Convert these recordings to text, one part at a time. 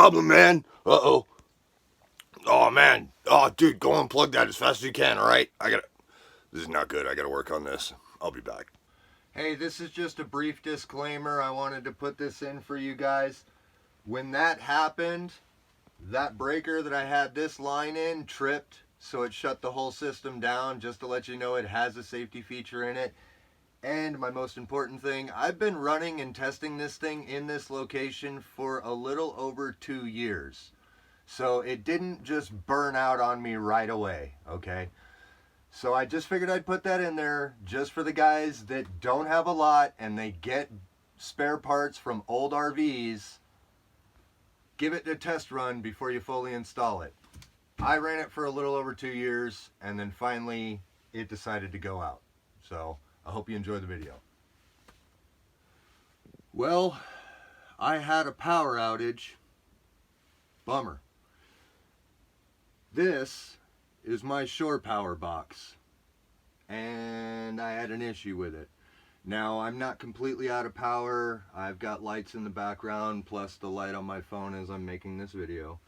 problem, man. Uh-oh. Oh, man. Oh, dude, go unplug that as fast as you can, alright? This is not good. I gotta work on this. I'll be back. Hey, this is just a brief disclaimer. I wanted to put this in for you guys. When that happened, that breaker that I had this line in tripped, so it shut the whole system down. Just to let you know, it has a safety feature in it. And my most important thing, I've been running and testing this thing in this location for a little over 2 years. So it didn't just burn out on me right away, okay? So I just figured I'd put that in there just for the guys that don't have a lot and they get spare parts from old RVs. Give it a test run before you fully install it. I ran it for a little over 2 years and then finally it decided to go out. So I hope you enjoy the video. Well, I had a power outage. Bummer. This is my shore power box, and I had an issue with it. Now, I'm not completely out of power. I've got lights in the background, plus the light on my phone as I'm making this video.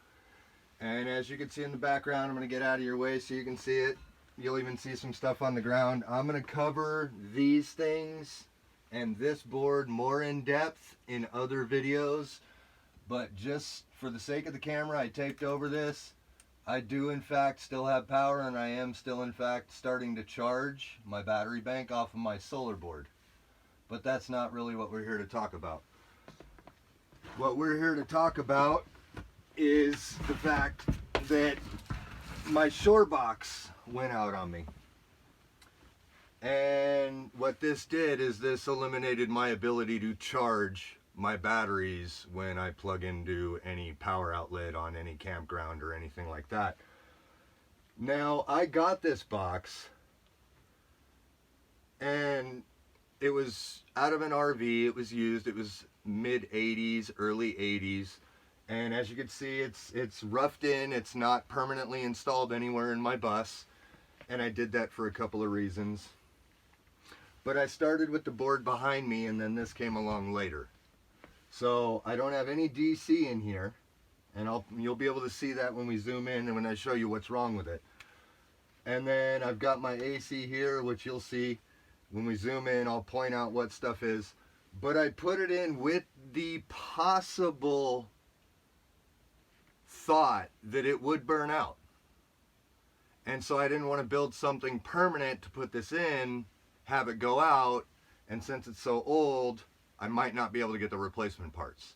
And as you can see in the background, I'm going to get out of your way so you can see it. You'll even see some stuff on the ground. I'm going to cover these things and this board more in depth in other videos, but just for the sake of the camera, I taped over this. I do in fact still have power, and I am still in fact starting to charge my battery bank off of my solar board. But that's not really what we're here to talk about. What we're here to talk about is the fact that my shore box went out on me. And what this did is this eliminated my ability to charge my batteries when I plug into any power outlet on any campground or anything like that. Now, I got this box and it was out of an RV. It was used. It was mid 80s, early 80s. And as you can see, it's roughed in. It's not permanently installed anywhere in my bus. And I did that for a couple of reasons. But I started with the board behind me, and then this came along later. So I don't have any DC in here, and you'll be able to see that when we zoom in and when I show you what's wrong with it. And then I've got my AC here, which you'll see when we zoom in. I'll point out what stuff is. But I put it in with the possible thought that it would burn out. And so I didn't want to build something permanent to put this in, have it go out, and since it's so old, I might not be able to get the replacement parts.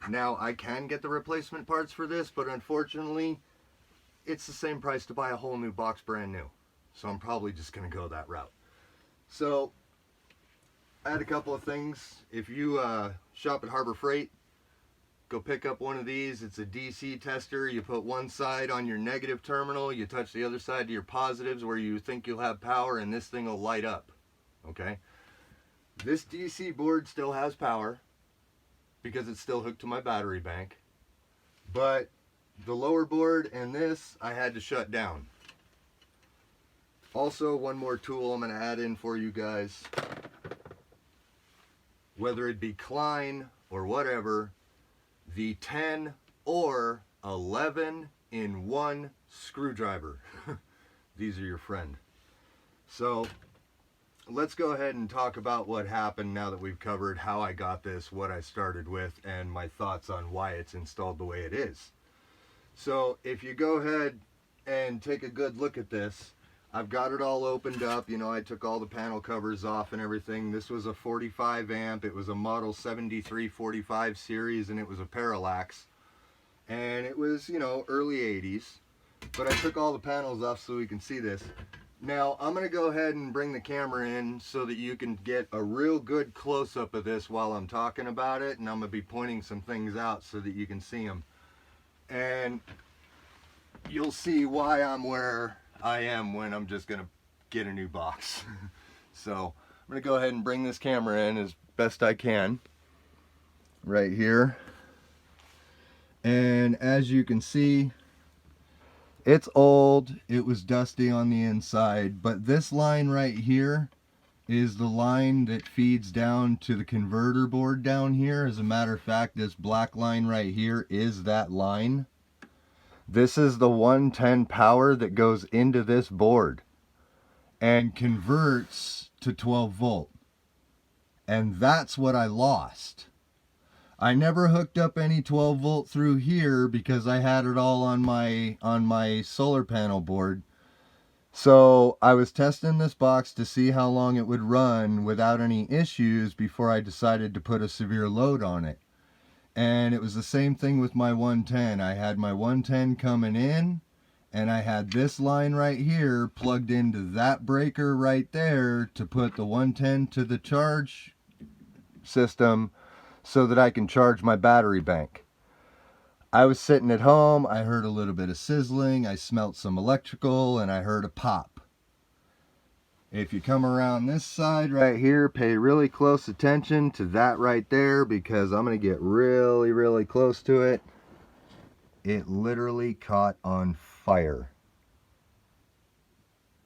Now, I can get the replacement parts for this, but unfortunately, it's the same price to buy a whole new box brand new. So I'm probably just going to go that route. So, I had a couple of things. If you shop at Harbor Freight, go pick up one of these. It's a DC tester. You put one side on your negative terminal, you touch the other side to your positives where you think you'll have power, and this thing will light up. Okay? This DC board still has power because it's still hooked to my battery bank. But the lower board and this, I had to shut down. Also, one more tool I'm going to add in for you guys. Whether it be Klein or whatever, the 10 or 11 in 1 screwdriver. These are your friend. So let's go ahead and talk about what happened now that we've covered how I got this, what I started with, and my thoughts on why it's installed the way it is. So if you go ahead and take a good look at this, I've got it all opened up. You know, I took all the panel covers off and everything. This was a 45 amp. It was a model 7345 series, and it was a parallax. And it was, you know, early 80s. But I took all the panels off so we can see this. Now, I'm going to go ahead and bring the camera in so that you can get a real good close-up of this while I'm talking about it. And I'm going to be pointing some things out so that you can see them. And you'll see why I'm where I am when I'm just going to get a new box. So I'm going to go ahead and bring this camera in as best I can. Right here. And as you can see, it's old, it was dusty on the inside, but this line right here is the line that feeds down to the converter board down here. As a matter of fact, this black line right here is that line. This is the 110 power that goes into this board and converts to 12 volt. And that's what I lost. I never hooked up any 12 volt through here because I had it all on my solar panel board. So I was testing this box to see how long it would run without any issues before I decided to put a severe load on it. And it was the same thing with my 110. I had my 110 coming in, and I had this line right here plugged into that breaker right there to put the 110 to the charge system so that I can charge my battery bank. I was sitting at home, I heard a little bit of sizzling, I smelt some electrical, and I heard a pop. If you come around this side right here, pay really close attention to that right there, because I'm going to get really, really close to it. It literally caught on fire.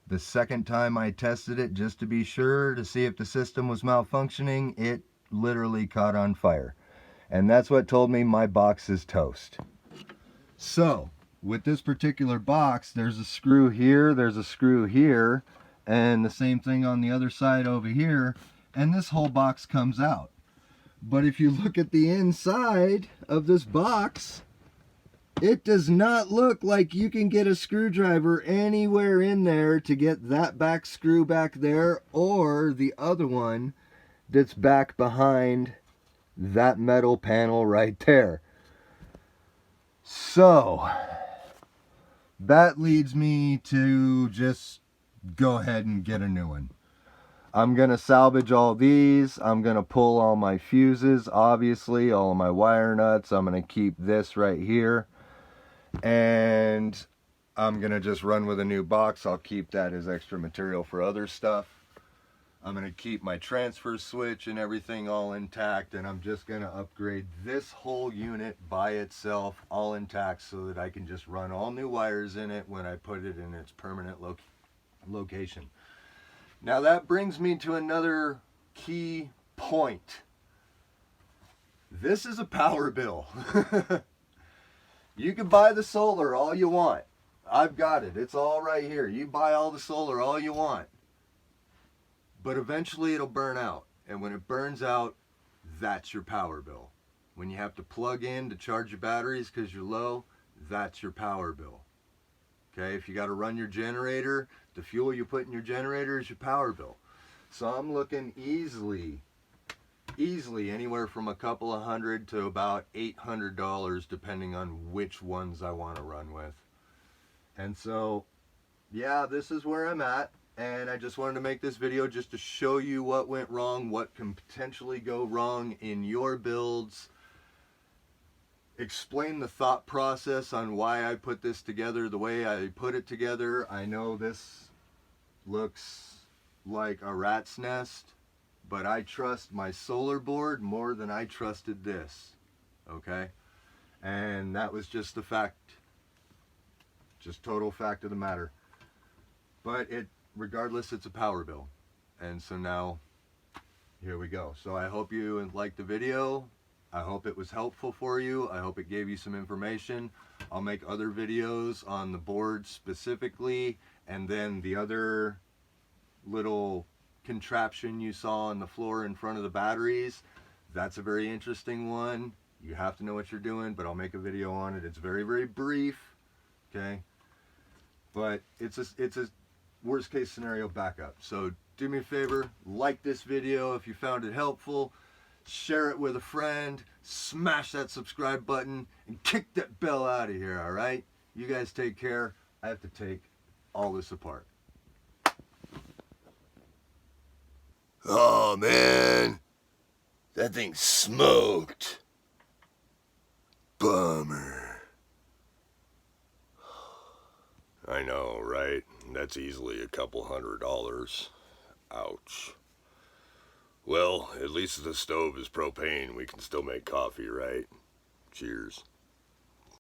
The second time I tested it, just to be sure, to see if the system was malfunctioning, it literally caught on fire. And that's what told me my box is toast. So, with this particular box, there's a screw here, there's a screw here, and the same thing on the other side over here, and this whole box comes out. But if you look at the inside of this box, it does not look like you can get a screwdriver anywhere in there to get that back screw back there, or the other one that's back behind that metal panel right there. So that leads me to just go ahead and get a new one. I'm gonna salvage all these. I'm gonna pull all my fuses, obviously, all of my wire nuts. I'm gonna keep this right here, and I'm gonna just run with a new box. I'll keep that as extra material for other stuff. I'm going to keep my transfer switch and everything all intact, and I'm just going to upgrade this whole unit by itself, all intact, so that I can just run all new wires in it when I put it in its permanent location. Now that brings me to another key point. This is a power bill. You can buy the solar all you want. I've got it. It's all right here. You buy all the solar all you want. But eventually it'll burn out. And when it burns out, that's your power bill. When you have to plug in to charge your batteries because you're low, that's your power bill. Okay, if you got to run your generator, the fuel you put in your generator is your power bill. So I'm looking easily anywhere from a couple of $100 to about $800, depending on which ones I want to run with. And so, yeah, this is where I'm at. And I just wanted to make this video just to show you what went wrong, what can potentially go wrong in your builds. Explain the thought process on why I put this together the way I put it together. I know this looks like a rat's nest, but I trust my solar board more than I trusted this. Okay? And that was just the fact, just total fact of the matter. But regardless, it's a power bill. And so now, here we go. So I hope you liked the video. I hope it was helpful for you. I hope it gave you some information. I'll make other videos on the board specifically, and then the other little contraption you saw on the floor in front of the batteries. That's a very interesting one. You have to know what you're doing, but I'll make a video on it. It's very, very brief, okay? But it's a worst case scenario backup. So do me a favor, like this video if you found it helpful, share it with a friend, smash that subscribe button, and kick that bell out of here, all right? You guys take care. I have to take all this apart. Oh man, that thing smoked. Bummer. I know, right? That's easily a couple $100. Ouch. Well, at least the stove is propane. We can still make coffee, right? Cheers.